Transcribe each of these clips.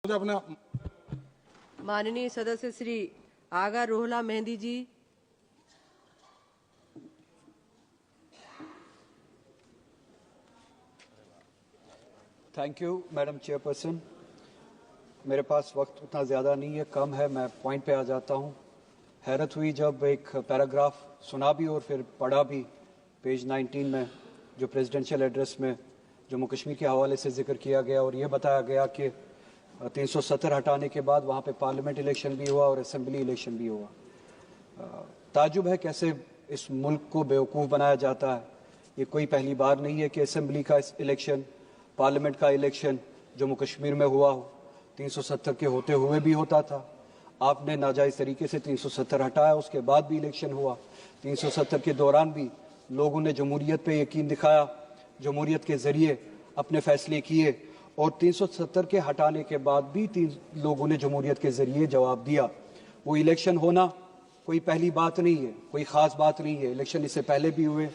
अपना माननीय सदस्य Shri Agha Ruhullah Mehdi ji. Thank you madam chairperson. मेरे पास वक्त उतना ज़्यादा नहीं है, कम है, मैं पॉइंट पे आ जाता हूँ। हैरत हुई जब एक पैराग्राफ सुना भी और फिर पढ़ा भी पेज 19 में, जो प्रेसिडेंशियल एड्रेस में जम्मू कश्मीर के हवाले से जिक्र किया गया और ये बताया गया कि 370 हटाने के बाद वहाँ पे पार्लियामेंट इलेक्शन भी हुआ और असेंबली इलेक्शन भी हुआ। ताजुब है कैसे इस मुल्क को बेवकूफ़ बनाया जाता है। ये कोई पहली बार नहीं है कि असेंबली का इलेक्शन, पार्लियामेंट का इलेक्शन जम्मू कश्मीर में हुआ हो। 370 के होते हुए भी होता था, आपने नाजायज़ तरीके से 370 हटाया, उसके बाद भी इलेक्शन हुआ। 370 के दौरान भी लोगों ने जमहूरियत पे यकीन दिखाया, जमहूरियत के ज़रिए अपने फैसले किए और 370 के हटाने के बाद भी लोगों ने जमहूरियत के ज़रिए जवाब दिया। वो इलेक्शन होना कोई पहली बात नहीं है, कोई ख़ास बात नहीं है। इलेक्शन इससे पहले भी हुए,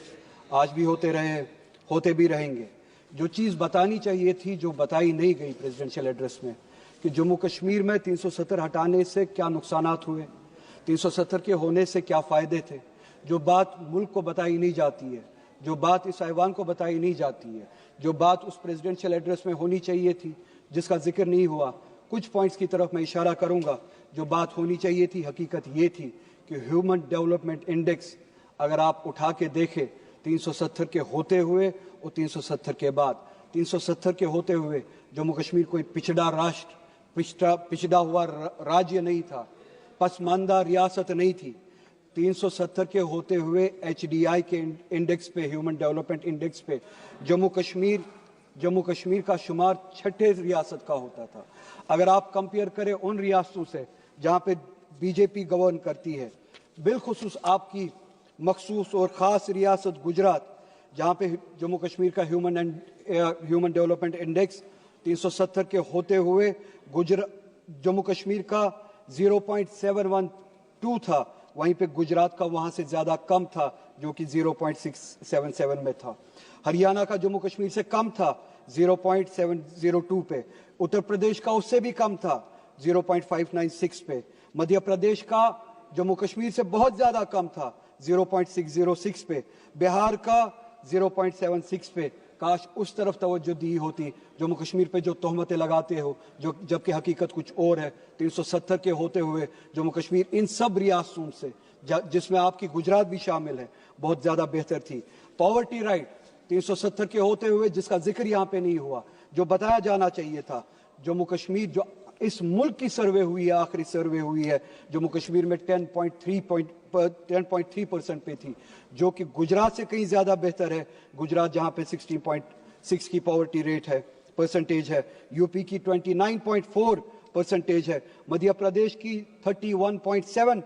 आज भी होते रहे, होते भी रहेंगे। जो चीज़ बतानी चाहिए थी, जो बताई नहीं गई प्रेसिडेंशियल एड्रेस में, कि जम्मू कश्मीर में 370 हटाने से क्या नुकसानात हुए, 370 के होने से क्या फ़ायदे थे, जो बात मुल्क को बताई नहीं जाती है, जो बात इस ऐवान को बताई नहीं जाती है, जो बात उस प्रेसिडेंशियल एड्रेस में होनी चाहिए थी, जिसका जिक्र नहीं हुआ। कुछ पॉइंट्स की तरफ मैं इशारा करूंगा। जो बात होनी चाहिए थी, हकीकत ये थी कि ह्यूमन डेवलपमेंट इंडेक्स अगर आप उठा के देखें 370 के होते हुए और 370 के बाद, 370 के होते हुए जम्मू कश्मीर कोई पिछड़ा राष्ट्र, पिछड़ा हुआ राज्य नहीं था, पसमानदा रियासत नहीं थी। 370 के होते हुए HDI के इंडेक्स पे, ह्यूमन डेवलपमेंट इंडेक्स पे जम्मू कश्मीर का शुमार 6ठे रियासत का होता था। अगर आप कंपेयर करें उन रियासतों से जहाँ पे बीजेपी गवर्न करती है, बिलखुसूस आपकी मखसूस और ख़ास रियासत गुजरात, जहाँ पे जम्मू कश्मीर का ह्यूमन डेवलपमेंट इंडेक्स 370 के होते हुए जम्मू कश्मीर का 0.712 था, वहीं पे गुजरात का वहाँ से ज़्यादा कम था, जो कि 0.677 में था। हरियाणा का जम्मू कश्मीर से कम था, 0.702 पे। उत्तर प्रदेश का उससे भी कम था, 0.596 पे। मध्य प्रदेश का जम्मू कश्मीर से बहुत ज़्यादा कम था, 0.606 पे। बिहार का 0.76 पे। काश उस तरफ तवज्जो दी होती। जम्मू कश्मीर पे जो तोहमतें लगाते हो, जो जबकि हकीकत कुछ और है। 370 के होते हुए जम्मू कश्मीर इन सब रियासतों से, जिसमें आपकी गुजरात भी शामिल है, बहुत ज़्यादा बेहतर थी। पॉवर्टी राइट 370 के होते हुए, जिसका जिक्र यहाँ पे नहीं हुआ, जो बताया जाना चाहिए था। जम्मू कश्मीर जो इस मुल्क की सर्वे हुई है, आखिरी सर्वे हुई है, जम्मू कश्मीर में 10.3% पे थी, जो कि गुजरात से कहीं ज़्यादा बेहतर है। गुजरात जहाँ पे 16.6 की पॉवर्टी रेट है, परसेंटेज है। यूपी की 29.4% है। मध्य प्रदेश की 31.7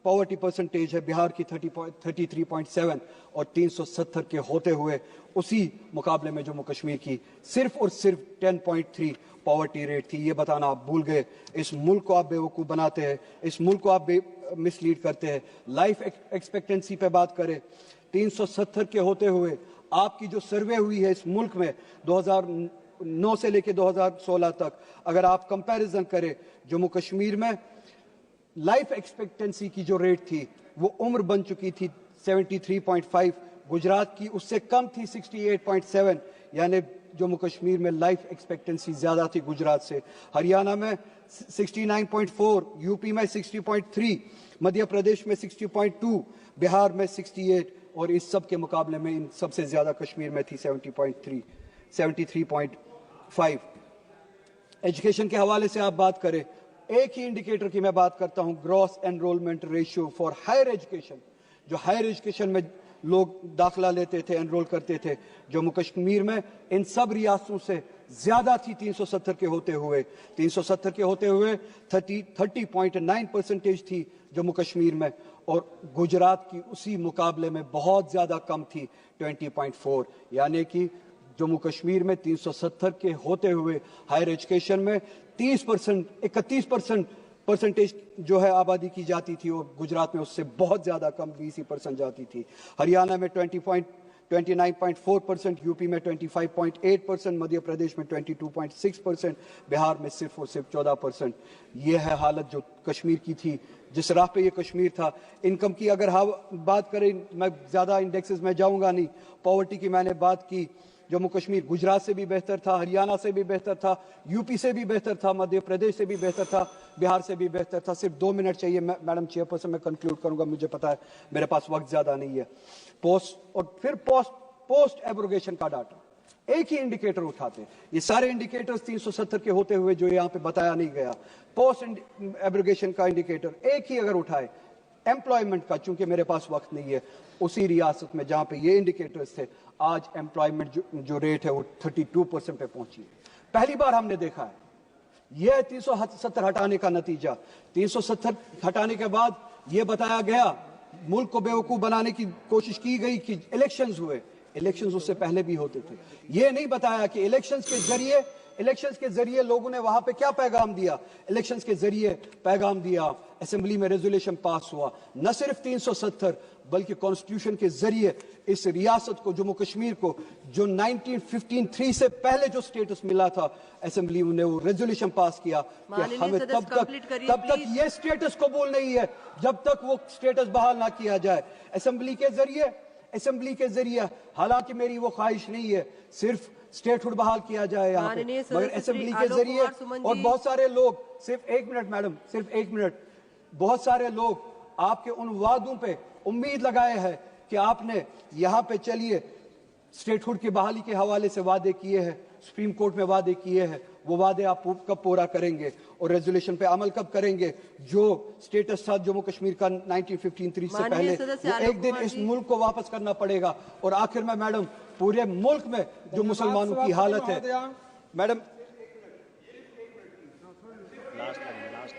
पॉवर्टी परसेंटेज है। बिहार की 33.7 और 370 के होते हुए उसी मुकाबले में जम्मू कश्मीर की सिर्फ और सिर्फ 10.3 पॉवर्टी रेट थी। ये बताना आप भूल गए। इस मुल्क को आप बेवकूफ़ बनाते हैं, इस मुल्क को आप मिसलीड करते हैं। लाइफ एक्सपेक्टेंसी पे बात करें, 370 के होते हुए आपकी जो सर्वे हुई है इस मुल्क में 2009 से लेकर 2016 तक, अगर आप कंपैरिजन करें, जम्मू कश्मीर में लाइफ एक्सपेक्टेंसी की जो रेट थी वो उम्र बन चुकी थी 73.5, गुजरात की उससे कम थी 68.7, यानी जम्मू कश्मीर में लाइफ एक्सपेक्टेंसी ज़्यादा थी गुजरात से। हरियाणा में 69.4, यूपी में 60.3, मध्य प्रदेश में 60.2, बिहार में 68 और इस सब के मुकाबले में इन सबसे ज़्यादा कश्मीर में थी 73.5। एजुकेशन के हवाले से आप बात करें, एक ही इंडिकेटर की मैं बात करता हूं, gross enrolment ratio for higher education. जो हायर एजुकेशन में लोग दाखिला लेते थे, एनरोल करते थे, जम्मू कश्मीर में इन सब रियासतों से ज्यादा थी 370 के होते हुए। 370 के होते हुए 30.9% थी जम्मू कश्मीर में, और गुजरात की उसी मुकाबले में बहुत ज्यादा कम थी 20.4। यानी कि जम्मू कश्मीर में 370 के होते हुए हायर एजुकेशन में 31% परसेंटेज जो है आबादी की जाती थी, और गुजरात में उससे बहुत ज़्यादा कम 20% जाती थी। हरियाणा में 29.4%, यूपी में 25.8%, मध्य प्रदेश में 22.6%, बिहार में सिर्फ और सिर्फ 14%। ये है हालत जो कश्मीर की थी, जिस राह पे ये कश्मीर था। इनकम की अगर बात करें, मैं ज़्यादा इंडेक्सेस में जाऊंगा नहीं। पॉवर्टी की मैंने बात की, जम्मू कश्मीर गुजरात से भी बेहतर था, हरियाणा से भी बेहतर था, यूपी से भी बेहतर था, मध्य प्रदेश से भी बेहतर था, बिहार से भी बेहतर था। सिर्फ 2 मिनट चाहिए मैडम चेयरपर्सन, मैं कंक्लूड करूंगा, मुझे पता है मेरे पास वक्त ज्यादा नहीं है। पोस्ट एब्रोगेशन का डाटा, एक ही इंडिकेटर उठाते, ये सारे इंडिकेटर्स 370 के होते हुए जो यहाँ पे बताया नहीं गया, पोस्ट एब्रोगेशन का इंडिकेटर एक ही अगर उठाए, एम्प्लॉयमेंट का, चूंकि मेरे पास वक्त नहीं है, उसी रियासत में जहां पे ये इंडिकेटर्स थे, आज एम्प्लॉयमेंट जो रेट है वो 32% पे पहुंची है। पहली बार हमने देखा है। यह 370 हटाने का नतीजा। 370 हटाने के बाद यह बताया गया, मुल्क को बेवकूफ बनाने की कोशिश की गई कि इलेक्शंस हुए। इलेक्शंस उससे पहले भी होते थे। यह नहीं बताया कि इलेक्शंस के जरिए लोगों ने वहां पे क्या पैगाम दिया। इलेक्शंस के जरिए पैगाम दिया, असेंबली में रेजोल्यूशन पास हुआ, न सिर्फ 370 बल्कि कॉन्स्टिट्यूशन के जरिए इस रियासत को, जम्मू कश्मीर को, जो 1953 से पहले जो स्टेटस मिला था, असेंबली ने वो रेजोल्यूशन पास किया कि हमें तब तक ये स्टेटस कबूल नहीं है जब तक वो स्टेटस बहाल ना किया जाए। असेंबली के जरिए हालांकि मेरी वो ख्वाहिश नहीं है सिर्फ स्टेटहुड बहाल किया जाए यहाँ पे, मगर असेंबली के जरिए, और बहुत सारे लोग, सिर्फ 1 मिनट मैडम, सिर्फ 1 मिनट, बहुत सारे लोग आपके उन वादों पे उम्मीद लगाए हैं कि आपने यहाँ पे चलिए स्टेटहुड की बहाली के हवाले से वादे किए हैं, सुप्रीम कोर्ट में वादे किए हैं, वो वादे आप कब पूरा करेंगे और रेजोल्यूशन पे अमल कब करेंगे। जो स्टेटस था जम्मू कश्मीर का 1953 से पहले, वो एक दिन इस मुल्क को वापस करना पड़ेगा। और आखिर में मैडम, पूरे मुल्क में जो मुसलमानों की हालत है, मैडम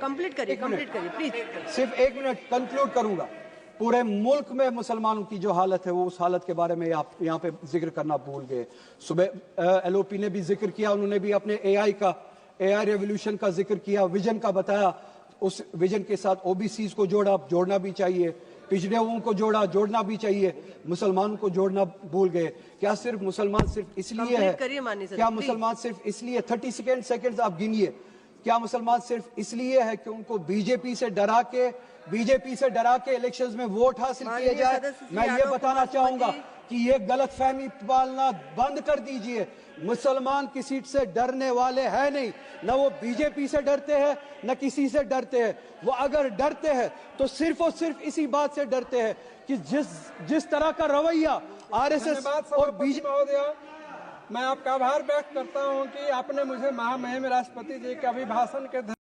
कंप्लीट करिए प्लीज। सिर्फ 1 मिनट कंक्लूड करूंगा। पूरे मुल्क में मुसलमानों की जो हालत है, वो उस हालत के बारे में आप यहाँ पे जिक्र करना भूल गए। सुबह एलओपी ने भी जिक्र किया, उन्होंने भी अपने एआई रेवोल्यूशन का जिक्र किया, विजन का बताया। उस विजन के साथ ओबीसीज को जोड़ना भी चाहिए, पिछड़े हुओं को जोड़ना भी चाहिए, मुसलमानों को जोड़ना भूल गए। क्या सिर्फ मुसलमान सिर्फ इसलिए है, क्या मुसलमान सिर्फ इसलिए, 30 सेकेंड्स आप गिनिए, क्या मुसलमान सिर्फ इसलिए है कि उनको बीजेपी से डरा के इलेक्शंस में वोट हासिल किए जाए? मैं ये बताना चाहूंगा कि ये गलतफहमी पालना बंद कर दीजिए। मुसलमान किसी से डरने वाले हैं नहीं, न वो बीजेपी से डरते हैं न किसी से डरते हैं। वो अगर डरते हैं तो सिर्फ और सिर्फ इसी बात से डरते हैं कि जिस तरह का रवैया आरएसएस और बीजेपी। मैं आपका आभार व्यक्त करता हूं कि आपने मुझे महामहिम राष्ट्रपति जी के अभिभाषण के